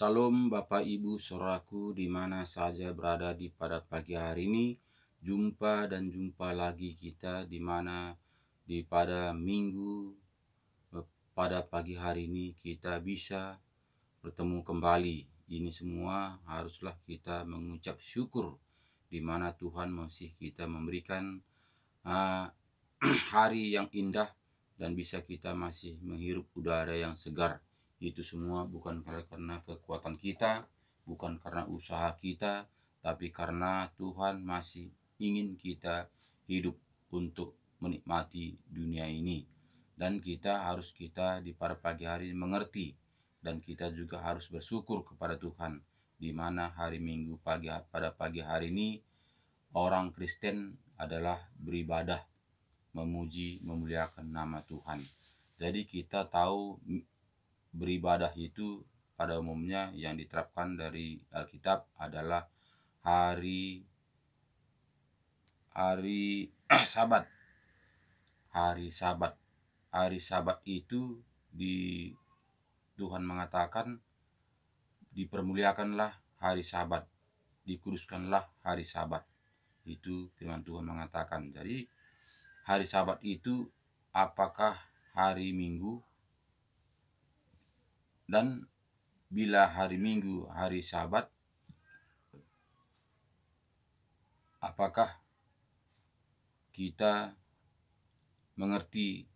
Salam Bapak Ibu Saudaraku di mana saja berada pada pagi hari ini. Jumpa lagi kita di mana pada minggu pada pagi hari ini kita bisa bertemu kembali. Ini semua haruslah kita mengucap syukur di mana Tuhan masih kita memberikan hari yang indah dan bisa kita masih menghirup udara yang segar. Itu semua bukan karena kekuatan kita, bukan karena usaha kita, tapi karena Tuhan masih ingin kita hidup untuk menikmati dunia ini. Dan kita di pada pagi hari mengerti, dan kita juga harus bersyukur kepada Tuhan di mana hari Minggu pada pagi hari ini orang Kristen adalah beribadah, memuji, memuliakan nama Tuhan. Jadi kita tahu beribadah itu pada umumnya yang diterapkan dari Alkitab adalah hari Sabat. Hari Sabat itu Tuhan mengatakan dipermuliakanlah hari Sabat, dikuduskanlah hari Sabat. Itu firman Tuhan mengatakan. Jadi hari Sabat itu apakah hari Minggu? Dan bila hari Minggu hari Sabat, apakah kita mengerti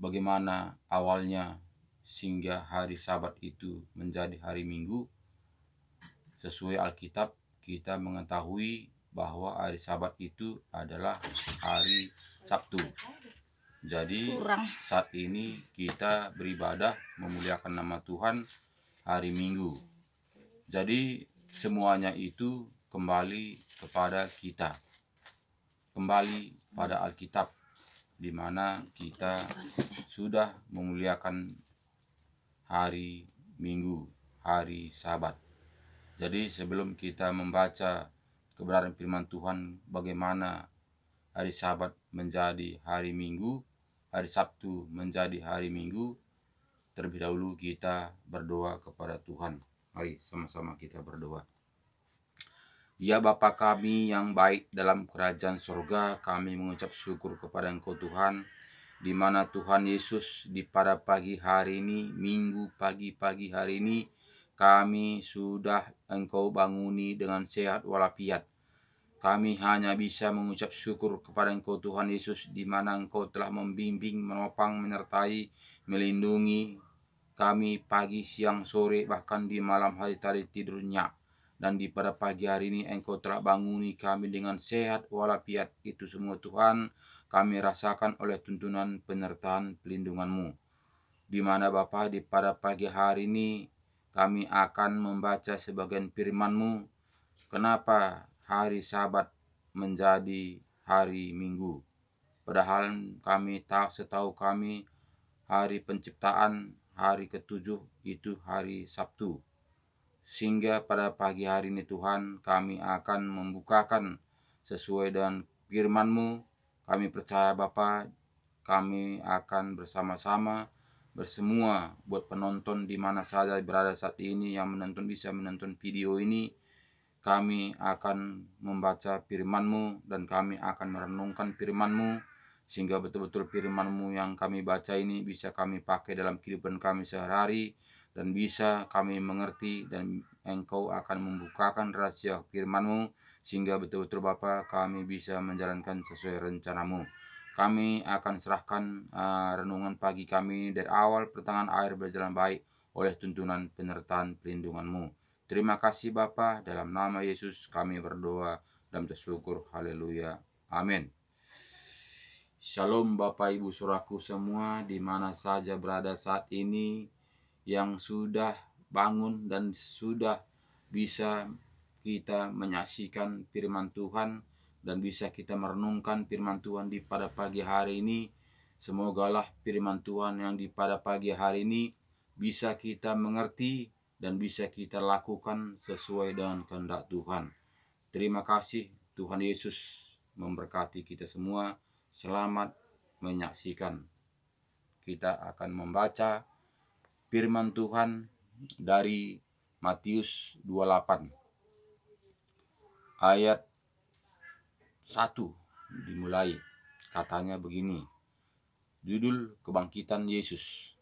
bagaimana awalnya sehingga hari Sabat itu menjadi hari Minggu? Sesuai Alkitab kita mengetahui bahwa hari Sabat itu adalah hari Sabtu. Jadi saat ini kita beribadah memuliakan nama Tuhan hari Minggu. Jadi semuanya itu kembali kepada kita, kembali pada Alkitab, di mana kita sudah memuliakan hari Minggu, hari Sabat. Jadi sebelum kita membaca kebenaran firman Tuhan bagaimana hari Sabat menjadi hari Minggu, hari Sabtu menjadi hari Minggu, terlebih dahulu kita berdoa kepada Tuhan. Mari sama-sama kita berdoa. Ya Bapa kami yang baik dalam kerajaan surga, kami mengucap syukur kepada Engkau Tuhan, di mana Tuhan Yesus di pada pagi hari ini, Minggu pagi hari ini, kami sudah Engkau banguni dengan sehat walafiat. Kami hanya bisa mengucap syukur kepada Engkau Tuhan Yesus, di mana Engkau telah membimbing, menopang, menyertai, melindungi kami pagi, siang, sore, bahkan di malam hari tadi tidurnya. Dan di pada pagi hari ini Engkau telah banguni kami dengan sehat walafiat. Itu semua Tuhan kami rasakan oleh tuntunan penyertaan pelindungan-Mu. Di mana Bapa di pada pagi hari ini kami akan membaca sebagian firman-Mu. Kenapa hari Sabat menjadi hari Minggu? Padahal setahu kami hari penciptaan, hari ketujuh itu hari Sabtu. Sehingga pada pagi hari ini Tuhan kami akan membukakan sesuai dengan firman-Mu. Kami percaya Bapa, kami akan bersama-sama bersemua buat penonton di mana saja berada saat ini yang bisa menonton video ini. Kami akan membaca firman-Mu dan kami akan merenungkan firman-Mu, sehingga betul-betul firman-Mu yang kami baca ini bisa kami pakai dalam kehidupan kami sehari-hari, dan bisa kami mengerti, dan Engkau akan membukakan rahasia firman-Mu, sehingga betul-betul Bapa kami bisa menjalankan sesuai rencana-Mu. Kami akan serahkan renungan pagi kami dari awal pertengahan akhir berjalan baik oleh tuntunan penyertaan pelindungan-Mu. Terima kasih Bapa, dalam nama Yesus kami berdoa dan bersyukur. Haleluya. Amin. Shalom Bapak Ibu Saudaraku semua di mana saja berada saat ini, yang sudah bangun dan sudah bisa kita menyaksikan firman Tuhan dan bisa kita merenungkan firman Tuhan di pada pagi hari ini. Semogalah firman Tuhan yang di pada pagi hari ini bisa kita mengerti dan bisa kita lakukan sesuai dengan kehendak Tuhan. Terima kasih, Tuhan Yesus memberkati kita semua. Selamat menyaksikan. Kita akan membaca firman Tuhan dari Matius 28 ayat 1 dimulai. Katanya begini, judul kebangkitan Yesus.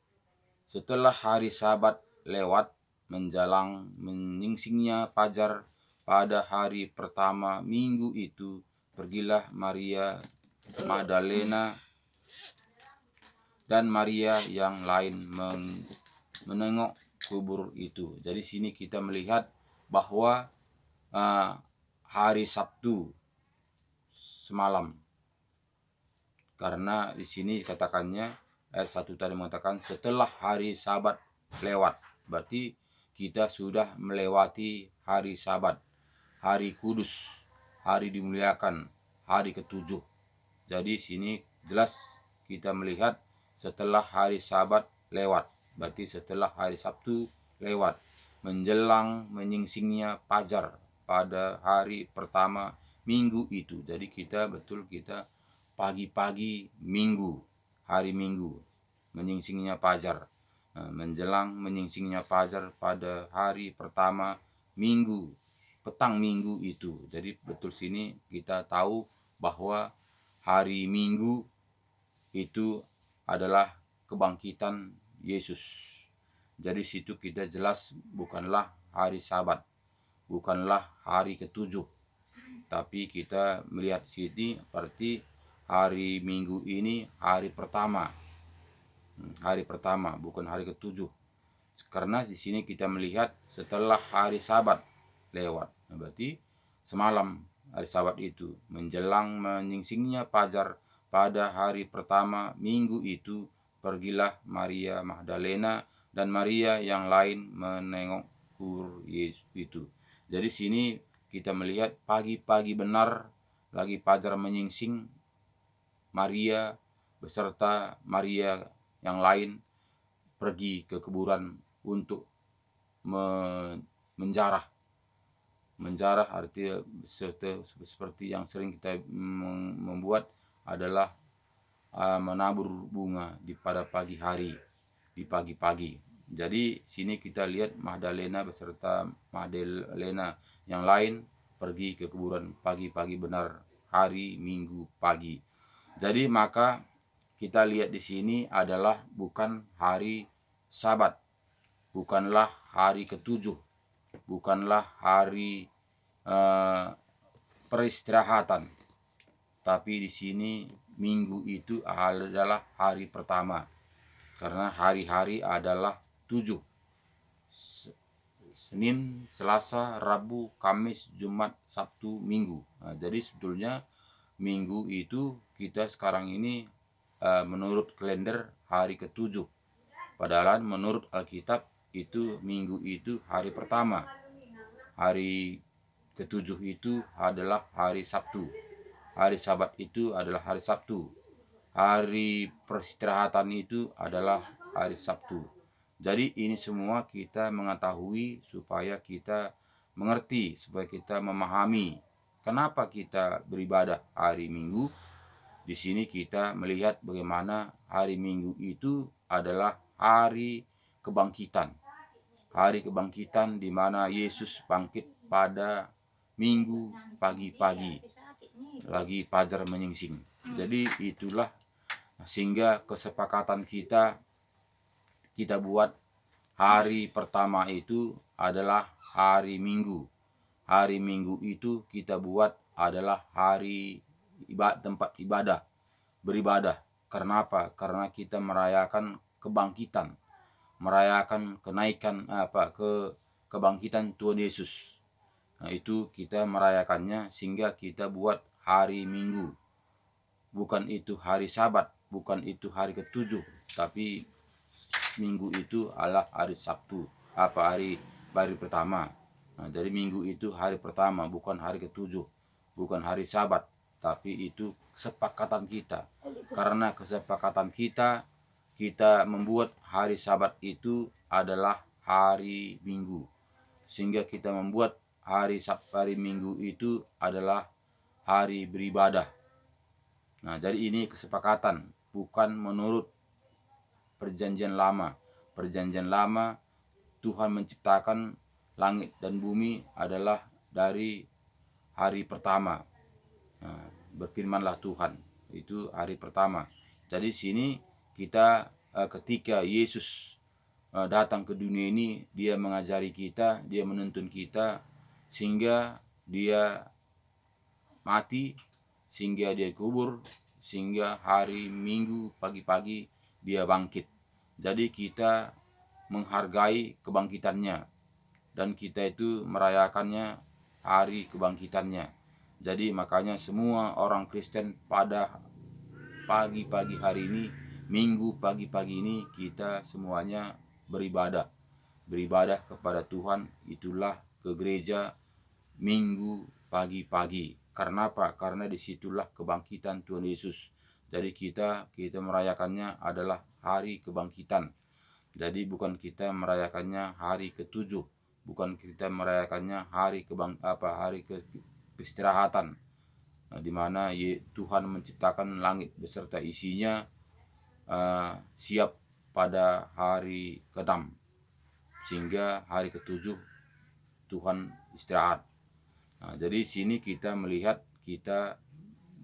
Setelah hari Sabat lewat, menjelang menyingsingnya fajar pada hari pertama minggu itu, pergilah Maria Magdalena dan Maria yang lain menengok kubur itu. Jadi sini kita melihat bahwa hari Sabtu semalam, karena di sini katakannya ayat 1 tadi mengatakan setelah hari Sabat lewat, berarti kita sudah melewati hari Sabat, hari kudus, hari dimuliakan, hari ketujuh. Jadi sini jelas kita melihat setelah hari Sabat lewat, berarti setelah hari Sabtu lewat, menjelang menyingsingnya fajar pada hari pertama minggu itu. Jadi kita pagi-pagi minggu, hari Minggu, menyingsingnya fajar. Menjelang menyingsingnya fajar pada hari pertama minggu, petang minggu itu. Jadi betul sini kita tahu bahwa hari Minggu itu adalah kebangkitan Yesus. Jadi situ kita jelas bukanlah hari Sabat, bukanlah hari ketujuh, tapi kita melihat sini berarti hari Minggu ini hari pertama, bukan hari ketujuh. Karena di sini kita melihat setelah hari Sabat lewat, berarti semalam hari Sabat itu, menjelang menyingsingnya fajar pada hari pertama minggu itu, pergilah Maria Magdalena dan Maria yang lain menengok kubur Yesus itu. Jadi sini kita melihat pagi-pagi benar lagi fajar menyingsing, Maria beserta Maria yang lain pergi ke kuburan untuk menjarah. Menjarah artinya seperti yang sering kita membuat adalah menabur bunga pada pagi hari, di pagi-pagi. Jadi sini kita lihat Magdalena beserta Magdalena yang lain pergi ke kuburan pagi-pagi benar hari Minggu pagi. Jadi maka kita lihat di sini adalah bukan hari Sabat, bukanlah hari ketujuh, bukanlah hari peristirahatan, tapi di sini Minggu itu adalah hari pertama, karena hari-hari adalah 7. Senin, Selasa, Rabu, Kamis, Jumat, Sabtu, Minggu. Nah, jadi sebetulnya Minggu itu kita sekarang ini menurut kalender hari ketujuh. Padahal menurut Alkitab itu Minggu itu hari pertama. Hari ketujuh itu adalah hari Sabtu. Hari Sabat itu adalah hari Sabtu. Hari peristirahatan itu adalah hari Sabtu. Jadi ini semua kita mengetahui supaya kita mengerti, supaya kita memahami kenapa kita beribadah hari Minggu. Di sini kita melihat bagaimana hari Minggu itu adalah hari kebangkitan. Hari kebangkitan di mana Yesus bangkit pada Minggu pagi-pagi, lagi fajar menyingsing. Jadi itulah sehingga kesepakatan kita buat hari pertama itu adalah hari Minggu. Hari Minggu itu kita buat adalah hari tempat ibadah, beribadah. Karena apa? Karena kita merayakan kebangkitan, merayakan kenaikan kebangkitan Tuhan Yesus. Nah, itu kita merayakannya sehingga kita buat hari Minggu. Bukan itu hari Sabat, bukan itu hari ketujuh, tapi Minggu itu adalah hari Sabtu, hari pertama. Nah, jadi Minggu itu hari pertama, bukan hari ketujuh, bukan hari Sabat, tapi itu kesepakatan kita. Karena kesepakatan kita membuat hari Sabat itu adalah hari Minggu, sehingga kita membuat hari Minggu itu adalah hari beribadah. Nah, jadi ini kesepakatan, bukan menurut perjanjian lama. Perjanjian lama Tuhan menciptakan langit dan bumi adalah dari hari pertama. Berfirmanlah Tuhan, itu hari pertama. Jadi sini kita ketika Yesus datang ke dunia ini, dia mengajari kita, dia menuntun kita, sehingga dia mati, sehingga dia kubur, sehingga hari Minggu pagi-pagi dia bangkit. Jadi kita menghargai kebangkitannya, dan kita itu merayakannya hari kebangkitannya. Jadi makanya semua orang Kristen pada pagi-pagi hari ini, Minggu pagi-pagi ini, kita semuanya beribadah kepada Tuhan. Itulah ke gereja Minggu pagi-pagi. Karena apa? Karena disitulah kebangkitan Tuhan Yesus. Jadi kita merayakannya adalah hari kebangkitan. Jadi bukan kita merayakannya hari ketujuh, bukan kita merayakannya hari keistirahatan, di mana Tuhan menciptakan langit beserta isinya siap pada hari ke-6, sehingga hari ketujuh Tuhan istirahat. Jadi sini kita melihat kita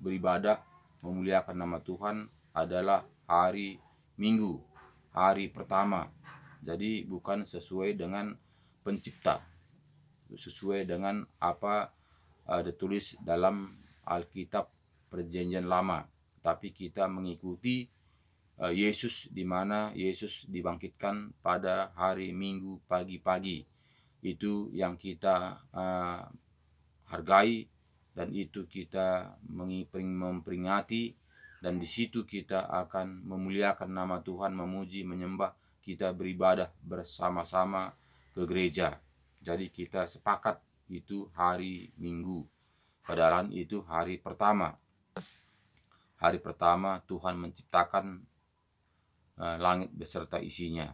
beribadah memuliakan nama Tuhan adalah hari Minggu, hari pertama. Jadi bukan sesuai dengan pencipta, sesuai dengan apa ditulis dalam Alkitab Perjanjian Lama, tapi kita mengikuti Yesus, di mana Yesus dibangkitkan pada hari Minggu pagi-pagi. Itu yang kita hargai, dan itu kita memperingati, dan di situ kita akan memuliakan nama Tuhan, memuji, menyembah, kita beribadah bersama-sama ke gereja. Jadi kita sepakat itu hari Minggu, padahal itu hari pertama. Hari pertama Tuhan menciptakan langit beserta isinya.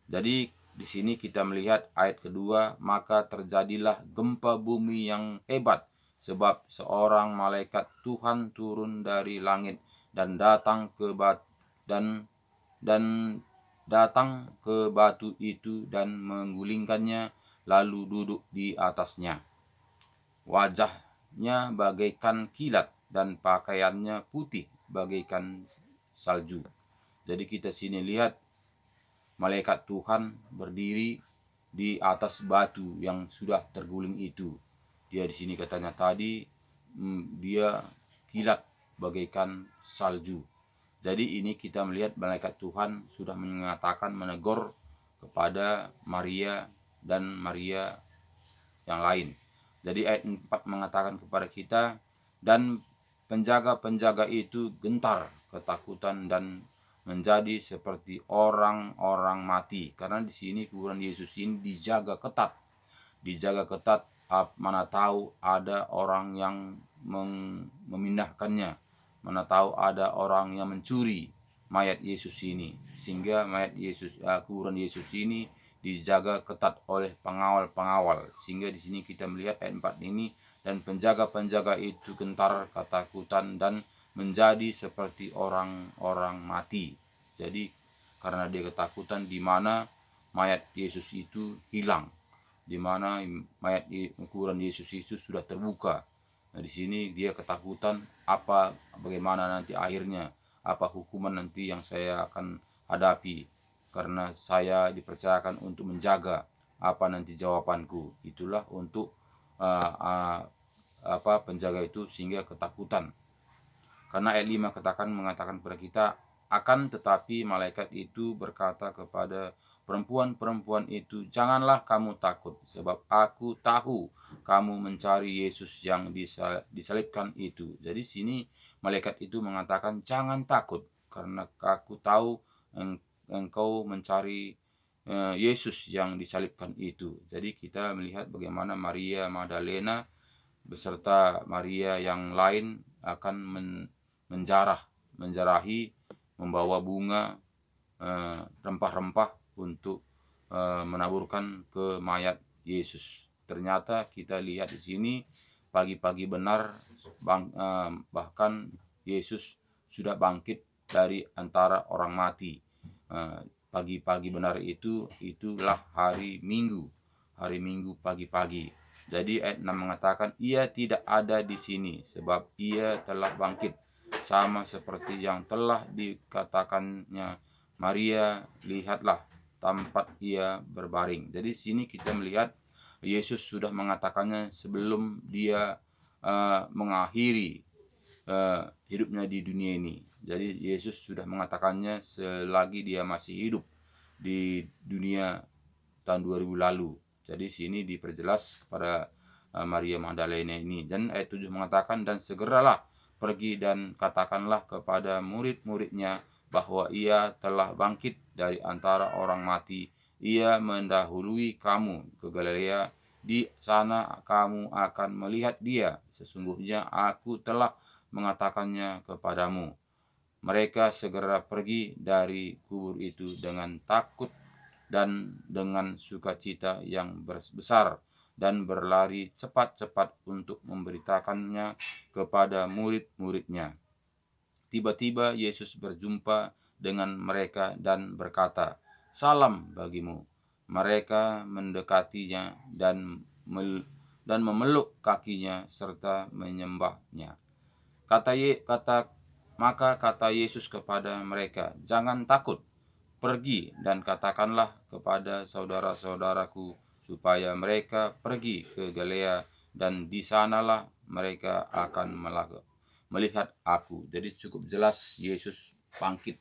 Jadi di sini kita melihat ayat kedua, maka terjadilah gempa bumi yang hebat, sebab seorang malaikat Tuhan turun dari langit dan datang ke batu itu dan menggulingkannya, lalu duduk di atasnya. Wajahnya bagaikan kilat dan pakaiannya putih bagaikan salju. Jadi kita sini lihat malaikat Tuhan berdiri di atas batu yang sudah terguling itu. Dia di sini katanya tadi dia kilat bagaikan salju. Jadi ini kita melihat malaikat Tuhan sudah mengatakan, menegur kepada Maria dan Maria yang lain. Jadi ayat 4 mengatakan kepada kita, dan penjaga-penjaga itu gentar ketakutan dan menjadi seperti orang-orang mati. Karena di sini kuburan Yesus ini dijaga ketat. Mana tahu ada orang yang memindahkannya, mana tahu ada orang yang mencuri mayat Yesus ini, sehingga kuburan Yesus ini dijaga ketat oleh pengawal-pengawal. Sehingga di sini kita melihat ayat 4 ini, dan penjaga-penjaga itu gentar ketakutan dan menjadi seperti orang-orang mati. Jadi karena dia ketakutan, di mana mayat Yesus itu hilang, di mana mayat kuburan Yesus itu sudah terbuka. Nah, di sini dia ketakutan, bagaimana nanti akhirnya, apa hukuman nanti yang saya akan hadapi, karena saya dipercayakan untuk menjaga, apa nanti jawabanku. Itulah untuk penjaga itu sehingga ketakutan. Karena ayat 5 mengatakan kepada kita, akan tetapi malaikat itu berkata kepada perempuan-perempuan itu, janganlah kamu takut, sebab aku tahu kamu mencari Yesus yang disalibkan itu. Jadi sini malaikat itu mengatakan, jangan takut, karena aku tahu engkau mencari Yesus yang disalibkan itu. Jadi kita melihat bagaimana Maria Magdalena beserta Maria yang lain akan menjarahi, membawa bunga, rempah-rempah untuk menaburkan ke mayat Yesus. Ternyata kita lihat di sini pagi-pagi benar, bahkan Yesus sudah bangkit dari antara orang mati. Pagi-pagi benar itulah hari Minggu. hari Minggu pagi-pagi. Jadi ayat 6 mengatakan ia tidak ada di sini sebab ia telah bangkit, sama seperti yang telah dikatakannya Maria, lihatlah tempat ia berbaring. Jadi sini kita melihat Yesus sudah mengatakannya sebelum dia mengakhiri hidupnya di dunia ini. Jadi Yesus sudah mengatakannya selagi dia masih hidup di dunia tahun 2000 lalu. Jadi sini diperjelas kepada Maria Magdalena ini. Dan ayat 7 mengatakan, dan segeralah pergi dan katakanlah kepada murid-muridnya bahwa ia telah bangkit dari antara orang mati. Ia mendahului kamu ke Galilea. Di sana kamu akan melihat dia. Sesungguhnya aku telah mengatakannya kepadamu. Mereka segera pergi dari kubur itu dengan takut dan dengan sukacita yang besar, dan berlari cepat-cepat untuk memberitakannya kepada murid-muridnya. Tiba-tiba Yesus berjumpa dengan mereka dan berkata, "Salam bagimu." Mereka mendekatinya dan memeluk kakinya serta menyembahnya. Maka kata Yesus kepada mereka, "Jangan takut. Pergi dan katakanlah kepada saudara-saudaraku supaya mereka pergi ke Galilea, dan di sanalah mereka akan melihat aku." Jadi cukup jelas Yesus bangkit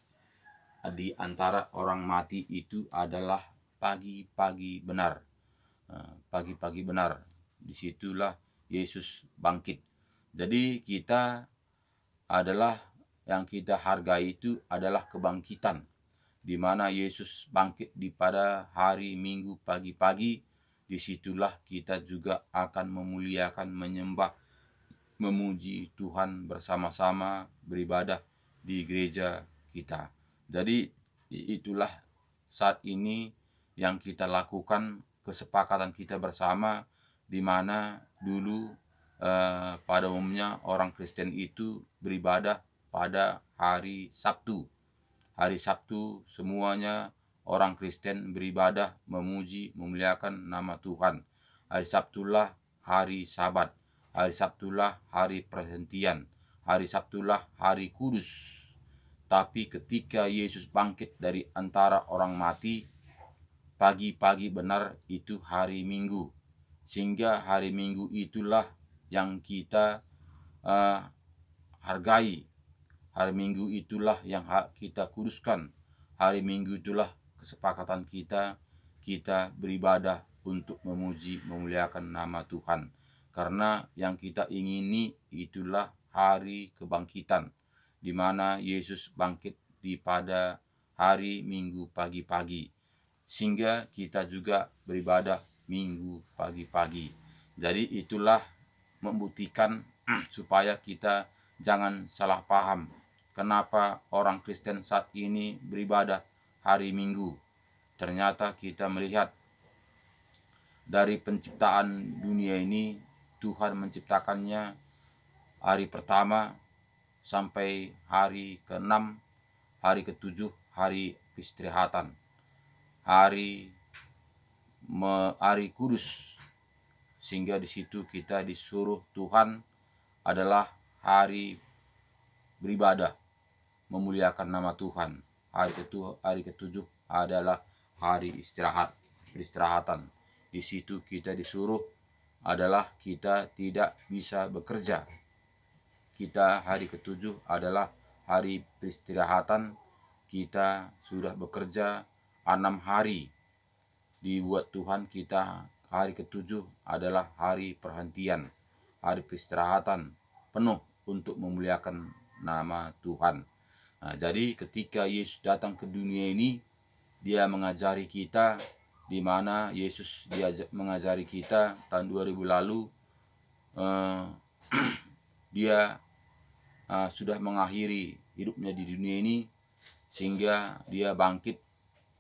di antara orang mati itu adalah pagi-pagi benar. Pagi-pagi benar, disitulah Yesus bangkit. Jadi kita adalah yang kita hargai itu adalah kebangkitan, di mana Yesus bangkit di pada hari Minggu pagi-pagi. Disitulah kita juga akan memuliakan, menyembah, memuji Tuhan bersama-sama, beribadah di gereja kita. Jadi itulah saat ini yang kita lakukan, kesepakatan kita bersama, di mana dulu pada umumnya orang Kristen itu beribadah pada hari Sabtu. Hari Sabtu semuanya orang Kristen beribadah, memuji, memuliakan nama Tuhan. Hari Sabtulah hari Sabat. Hari Sabtulah hari perhentian. Hari Sabtulah hari kudus. Tapi ketika Yesus bangkit dari antara orang mati, pagi-pagi benar itu hari Minggu. Sehingga hari Minggu itulah yang kita hargai. Hari Minggu itulah yang kita kuduskan. Hari Minggu itulah kesepakatan kita beribadah untuk memuji, memuliakan nama Tuhan. Karena yang kita ingini itulah hari kebangkitan, di mana Yesus bangkit di pada hari Minggu pagi-pagi. Sehingga kita juga beribadah Minggu pagi-pagi. Jadi itulah membuktikan supaya kita jangan salah paham kenapa orang Kristen saat ini beribadah hari Minggu. Ternyata kita melihat dari penciptaan dunia ini, Tuhan menciptakannya hari pertama sampai hari ke-6, hari ke-7, hari peristirahatan, hari kudus. Sehingga di situ kita disuruh Tuhan adalah hari beribadah, memuliakan nama Tuhan. Hari ke-7 adalah hari peristirahatan. Di situ kita disuruh adalah kita tidak bisa bekerja. Kita hari ke-7 adalah hari peristirahatan. Kita sudah bekerja 6 hari. Dibuat Tuhan kita hari ke-7 adalah hari perhentian, hari peristirahatan penuh untuk memuliakan nama Tuhan. Nah, jadi ketika Yesus datang ke dunia ini, dia mengajari kita, di mana Yesus mengajari kita tahun 2000 lalu, dia sudah mengakhiri hidupnya di dunia ini, sehingga dia bangkit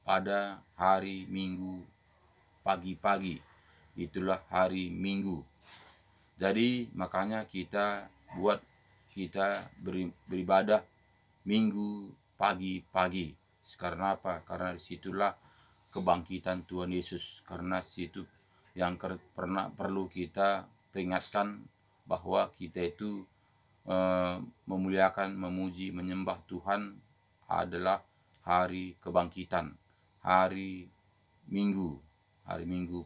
pada hari Minggu pagi-pagi. Itulah hari Minggu. Jadi makanya kita beribadah Minggu pagi-pagi. Karena apa? Karena disitulah kebangkitan Tuhan Yesus. Karena situ yang perlu kita peringatkan bahwa kita itu memuliakan, memuji, menyembah Tuhan adalah hari kebangkitan, hari Minggu,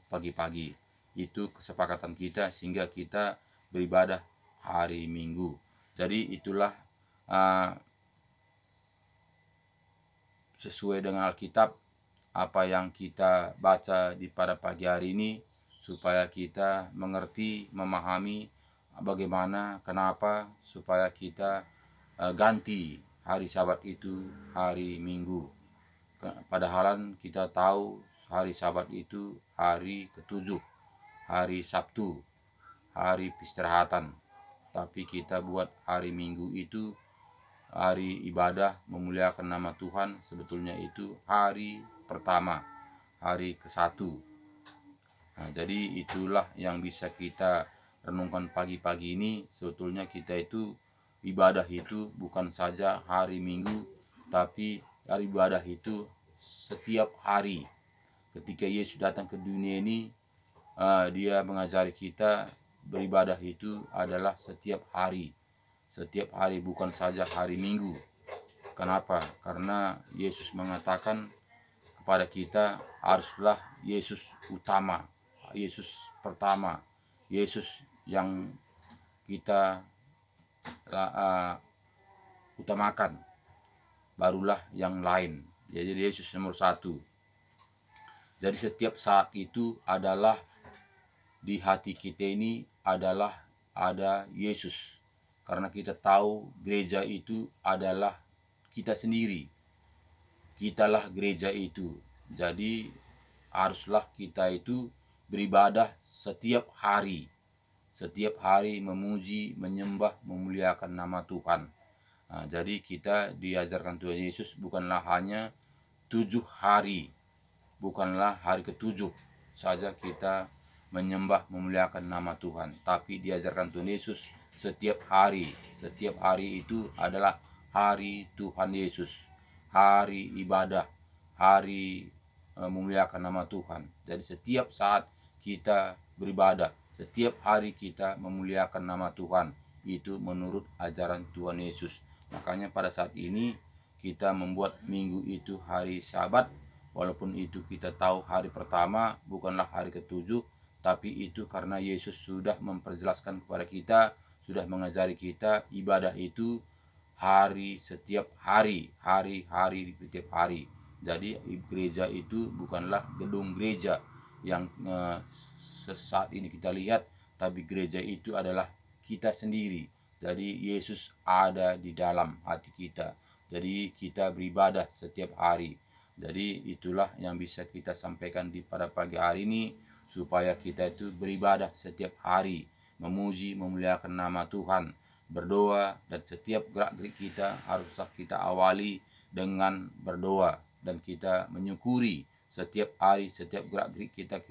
pagi-pagi. Itu kesepakatan kita sehingga kita beribadah hari Minggu. Jadi itulah sesuai dengan Alkitab apa yang kita baca di pada pagi hari ini, supaya kita mengerti, memahami bagaimana, kenapa supaya kita ganti hari Sabat itu hari Minggu. Padahal kita tahu hari Sabat itu hari ketujuh, hari Sabtu, hari peristirahatan. Tapi kita buat hari Minggu itu hari ibadah memuliakan nama Tuhan. Sebetulnya itu hari pertama, hari ke-1. Nah, jadi itulah yang bisa kita renungkan pagi-pagi ini. Sebetulnya kita itu ibadah itu bukan saja hari Minggu, tapi hari ibadah itu setiap hari. Ketika Yesus datang ke dunia ini, dia mengajari kita beribadah itu adalah setiap hari. Setiap hari, bukan saja hari Minggu. Kenapa? Karena Yesus mengatakan kepada kita haruslah Yesus utama, Yesus pertama, Yesus yang kita utamakan, barulah yang lain. Jadi Yesus nomor 1. Jadi setiap saat itu adalah di hati kita ini adalah ada Yesus. Karena kita tahu gereja itu adalah kita sendiri. Kitalah gereja itu. Jadi haruslah kita itu beribadah setiap hari. Setiap hari memuji, menyembah, memuliakan nama Tuhan. Nah, jadi kita diajarkan Tuhan Yesus bukanlah hanya 7 hari. Bukanlah hari ke-7 saja kita menyembah, memuliakan nama Tuhan. Tapi diajarkan Tuhan Yesus setiap hari. Setiap hari itu adalah hari Tuhan Yesus, hari ibadah, hari memuliakan nama Tuhan. Jadi setiap saat kita beribadah, setiap hari kita memuliakan nama Tuhan. Itu menurut ajaran Tuhan Yesus. Makanya pada saat ini kita membuat minggu itu hari Sabat. Walaupun itu kita tahu hari pertama bukanlah hari ke-7, tapi itu karena Yesus sudah memperjelaskan kepada kita, sudah mengajari kita ibadah itu hari setiap hari, hari-hari di setiap hari. Jadi gereja itu bukanlah gedung gereja yang saat ini kita lihat, tapi gereja itu adalah kita sendiri. Jadi Yesus ada di dalam hati kita. Jadi kita beribadah setiap hari. Jadi itulah yang bisa kita sampaikan di pada pagi hari ini, supaya kita itu beribadah setiap hari, memuji, memuliakan nama Tuhan, berdoa, dan setiap gerak-gerik kita haruslah kita awali dengan berdoa, dan kita menyukuri setiap hari, setiap gerak-gerik kita,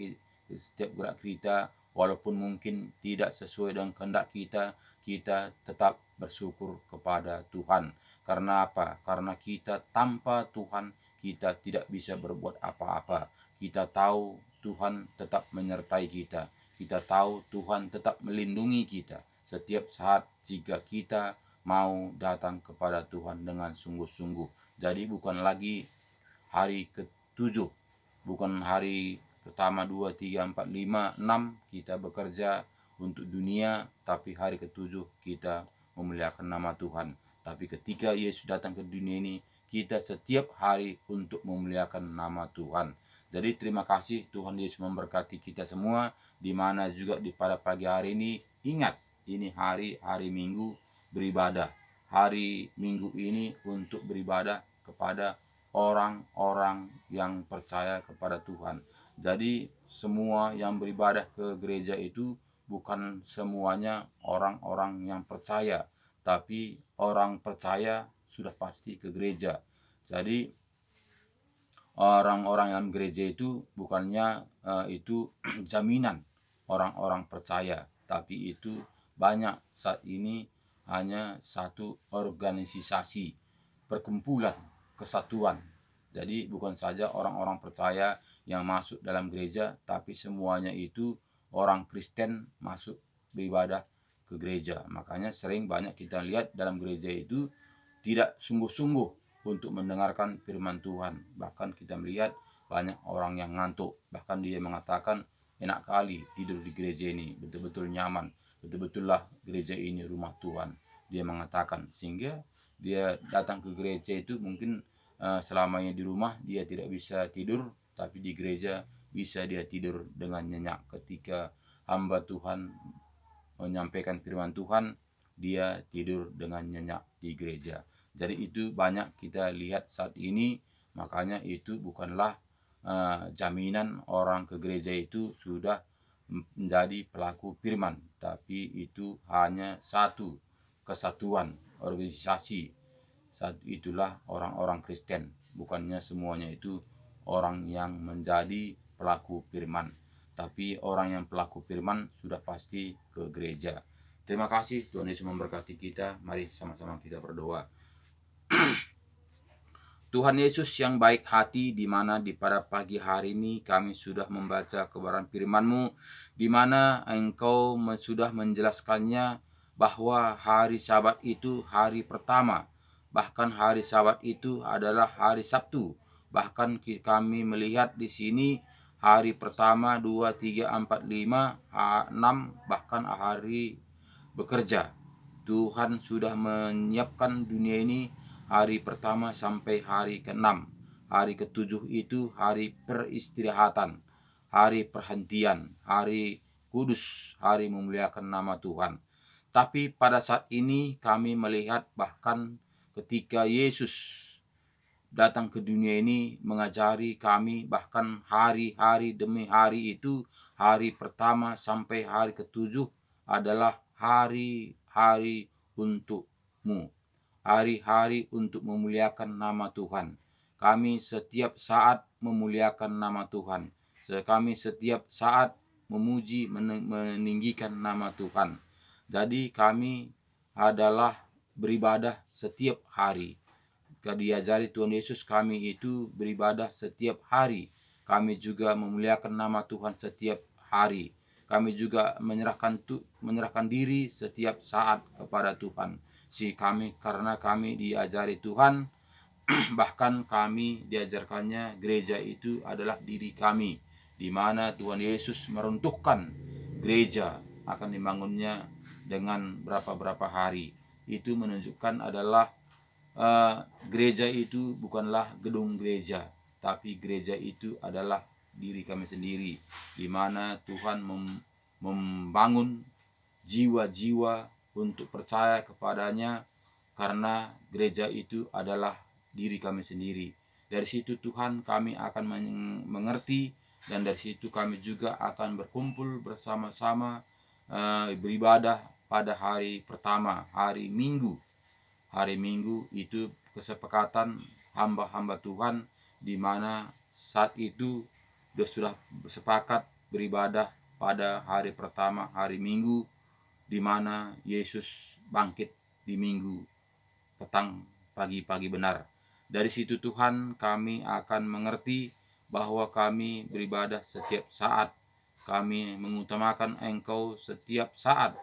walaupun mungkin tidak sesuai dengan kehendak kita, kita tetap bersyukur kepada Tuhan. Karena apa? Karena kita tanpa Tuhan kita tidak bisa berbuat apa-apa. Kita tahu Tuhan tetap menyertai kita. Kita tahu Tuhan tetap melindungi kita setiap saat jika kita mau datang kepada Tuhan dengan sungguh-sungguh. Jadi bukan lagi hari ke-7, bukan hari pertama 2, 3, 4, 5, 6 kita bekerja untuk dunia, tapi hari ke-7 kita memuliakan nama Tuhan. Tapi ketika Yesus datang ke dunia ini, kita setiap hari untuk memuliakan nama Tuhan. Jadi terima kasih, Tuhan Yesus memberkati kita semua, di mana juga di pada pagi hari ini. Ingat, ini hari Minggu beribadah. Hari Minggu ini untuk beribadah kepada orang-orang yang percaya kepada Tuhan. Jadi semua yang beribadah ke gereja itu bukan semuanya orang-orang yang percaya, tapi orang percaya sudah pasti ke gereja. Jadi orang-orang yang gereja itu bukannya itu jaminan orang-orang percaya, tapi itu banyak saat ini hanya satu organisasi, perkumpulan, kesatuan. Jadi bukan saja orang-orang percaya yang masuk dalam gereja, tapi semuanya itu orang Kristen masuk beribadah ke gereja. Makanya sering banyak kita lihat dalam gereja itu tidak sungguh-sungguh untuk mendengarkan firman Tuhan. Bahkan kita melihat banyak orang yang ngantuk. Bahkan dia mengatakan, enak kali tidur di gereja ini, betul-betul nyaman, betul-betullah gereja ini rumah Tuhan. Dia mengatakan, sehingga dia datang ke gereja itu mungkin selamanya di rumah dia tidak bisa tidur, tapi di gereja bisa dia tidur dengan nyenyak. Ketika hamba Tuhan menyampaikan firman Tuhan, dia tidur dengan nyenyak di gereja. Jadi itu banyak kita lihat saat ini. Makanya itu bukanlah jaminan orang ke gereja itu sudah menjadi pelaku firman, tapi itu hanya satu kesatuan organisasi. Saat itulah orang-orang Kristen, bukannya semuanya itu orang yang menjadi pelaku firman, tapi orang yang pelaku firman sudah pasti ke gereja. Terima kasih, Tuhan Yesus memberkati kita. Mari sama-sama kita berdoa. Tuhan Yesus yang baik hati, di mana di pada pagi hari ini kami sudah membaca kebenaran firman-Mu, di mana Engkau sudah menjelaskannya bahwa hari Sabat itu hari pertama, bahkan hari Sabat itu adalah hari Sabtu. Bahkan kami melihat di sini hari pertama 2, 3, 4, 5, 6, bahkan hari bekerja. Tuhan sudah menyiapkan dunia ini hari pertama sampai hari ke-6. Hari ke-7 itu hari peristirahatan, hari perhentian, hari kudus, hari memuliakan nama Tuhan. Tapi pada saat ini kami melihat bahkan ketika Yesus datang ke dunia ini mengajari kami, bahkan hari-hari demi hari itu, hari pertama sampai hari ke-7 adalah hari-hari untukmu, hari-hari untuk memuliakan nama Tuhan. Kami setiap saat memuliakan nama Tuhan. Kami setiap saat memuji, meninggikan nama Tuhan. Jadi kami adalah beribadah setiap hari. Diajari Tuhan Yesus, kami itu beribadah setiap hari. Kami juga memuliakan nama Tuhan setiap hari. Kami juga menyerahkan diri setiap saat kepada Tuhan. Karena kami diajari Tuhan, bahkan kami diajarkannya gereja itu adalah diri kami, di mana Tuhan Yesus meruntuhkan gereja akan dibangunnya dengan berapa hari. Itu menunjukkan adalah gereja itu bukanlah gedung gereja, tapi gereja itu adalah diri kami sendiri, di mana Tuhan membangun jiwa-jiwa untuk percaya kepadanya, karena gereja itu adalah diri kami sendiri. Dari situ Tuhan kami akan mengerti, dan dari situ kami juga akan berkumpul bersama-sama beribadah pada hari pertama, hari Minggu. Hari Minggu itu kesepakatan hamba-hamba Tuhan, di mana saat itu sudah bersepakat beribadah pada hari pertama, hari Minggu, di mana Yesus bangkit di Minggu petang, pagi-pagi benar. Dari situ Tuhan kami akan mengerti bahwa kami beribadah setiap saat. Kami mengutamakan Engkau setiap saat.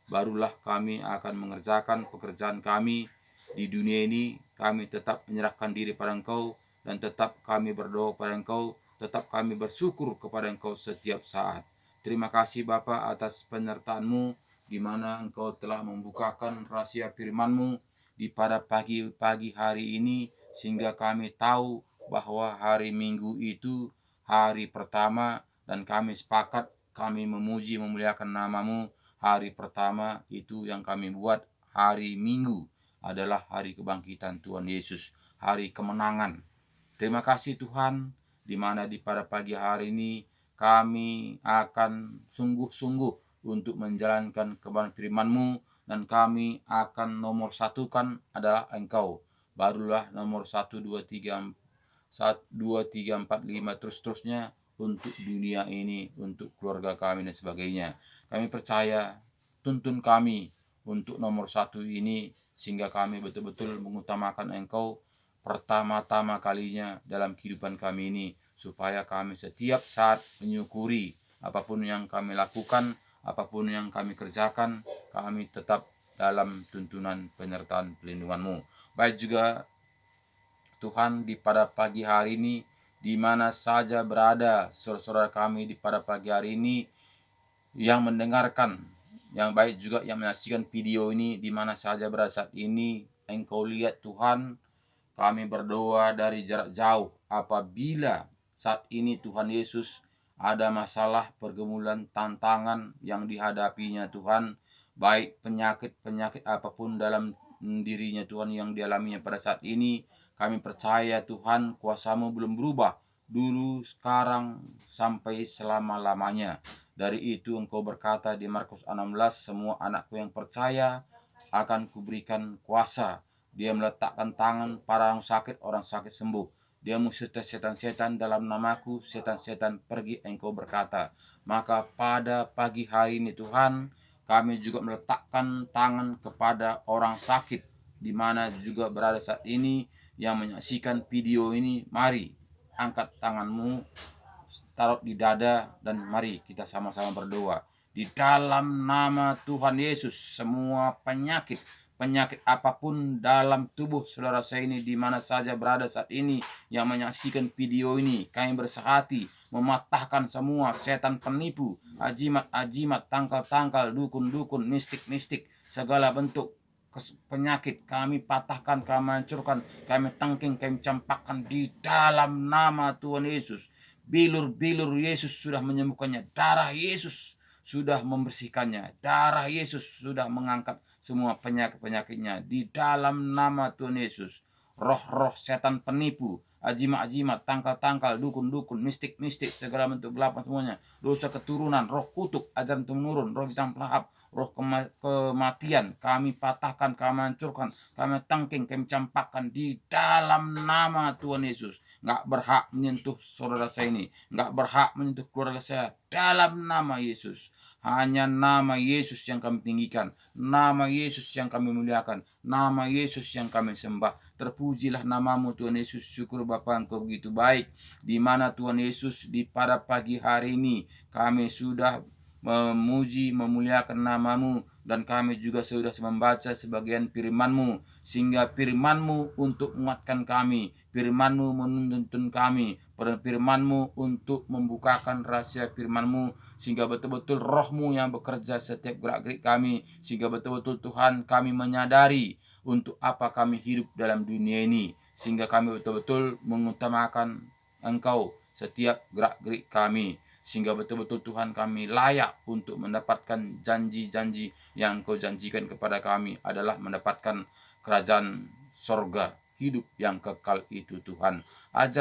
Barulah kami akan mengerjakan pekerjaan kami di dunia ini. Kami tetap menyerahkan diri pada Engkau, dan tetap kami berdoa pada Engkau, tetap kami bersyukur kepada Engkau setiap saat. Terima kasih Bapa atas penyertaan-Mu, di mana Engkau telah membukakan rahasia firman-Mu di pada pagi hari ini, sehingga kami tahu bahwa hari Minggu itu hari pertama, dan kami sepakat kami memuji memuliakan nama-Mu. Hari pertama itu yang kami buat hari Minggu adalah hari kebangkitan Tuhan Yesus, hari kemenangan. Terima kasih Tuhan, di mana di pada pagi hari ini kami akan sungguh-sungguh untuk menjalankan kebenaran firman-Mu, dan kami akan nomor satukan adalah Engkau. Barulah nomor 1, 2, 3, 4, 5 terus-terusnya untuk dunia ini, untuk keluarga kami dan sebagainya. Kami percaya, tuntun kami untuk nomor 1 ini, sehingga kami betul-betul mengutamakan Engkau, pertama-tama kalinya dalam kehidupan kami ini, supaya kami setiap saat menyukuri apapun yang kami lakukan, apapun yang kami kerjakan, kami tetap dalam tuntunan penyertaan pelindungan-Mu. Baik juga Tuhan, di pada pagi hari ini, di mana saja berada saudara-saudara kami di pada pagi hari ini yang mendengarkan, yang baik juga yang menyaksikan video ini di mana saja berada saat ini, Engkau lihat Tuhan, kami berdoa dari jarak jauh. Apabila saat ini Tuhan Yesus ada masalah, pergumulan, tantangan yang dihadapinya Tuhan, baik penyakit-penyakit apapun dalam dirinya Tuhan yang dialaminya pada saat ini, kami percaya Tuhan, kuasa-Mu belum berubah dulu, sekarang, sampai selama-lamanya. Dari itu Engkau berkata di Markus 16, semua anakku yang percaya akan kuberikan kuasa. Dia meletakkan tangan pada orang sakit sembuh. Dia mengusir setan-setan dalam namaku, setan-setan pergi, Engkau berkata. Maka pada pagi hari ini Tuhan, kami juga meletakkan tangan kepada orang sakit, di mana juga berada saat ini, yang menyaksikan video ini. Mari angkat tanganmu, taruh di dada, dan mari kita sama-sama berdoa. Di dalam nama Tuhan Yesus, semua penyakit apapun dalam tubuh saudara saya ini, di mana saja berada saat ini yang menyaksikan video ini, kami bersehati mematahkan semua setan penipu, ajimat, tangkal-tangkal, dukun-dukun, mistik-mistik, segala bentuk penyakit kami patahkan, kami hancurkan, kami tangking, kami campakkan di dalam nama Tuhan Yesus. Bilur-bilur Yesus sudah menyembuhkannya. Darah Yesus sudah membersihkannya. Darah Yesus sudah mengangkat semua penyakit-penyakitnya. Di dalam nama Tuhan Yesus, roh-roh setan penipu, ajimat-ajimat, tangkal-tangkal, dukun-dukun, mistik-mistik, segala bentuk gelapan semuanya, dosa keturunan, roh kutuk, ajaran temurun, roh bintang pelahap, roh kematian, kami patahkan, kami hancurkan, kami tangking, kami campakkan di dalam nama Tuhan Yesus. Nggak berhak menyentuh saudara saya ini, nggak berhak menyentuh keluarga saya, dalam nama Yesus. Hanya nama Yesus yang kami tinggikan, nama Yesus yang kami muliakan, nama Yesus yang kami sembah. Terpujilah namamu Tuhan Yesus. Syukur Bapa, Engkau begitu baik. Di mana Tuhan Yesus, di pada pagi hari ini kami sudah memuji, memuliakan namamu, dan kami juga sudah membaca sebagian firman-Mu, sehingga firman-Mu untuk menguatkan kami, firman-Mu menuntun kami, firman-Mu untuk membukakan rahasia firman-Mu, sehingga betul-betul roh-Mu yang bekerja setiap gerak-gerik kami, sehingga betul-betul Tuhan kami menyadari untuk apa kami hidup dalam dunia ini, sehingga kami betul-betul mengutamakan Engkau setiap gerak-gerik kami, sehingga betul-betul Tuhan kami layak untuk mendapatkan janji-janji yang Engkau janjikan kepada kami, adalah mendapatkan kerajaan sorga hidup yang kekal itu Tuhan. Ajar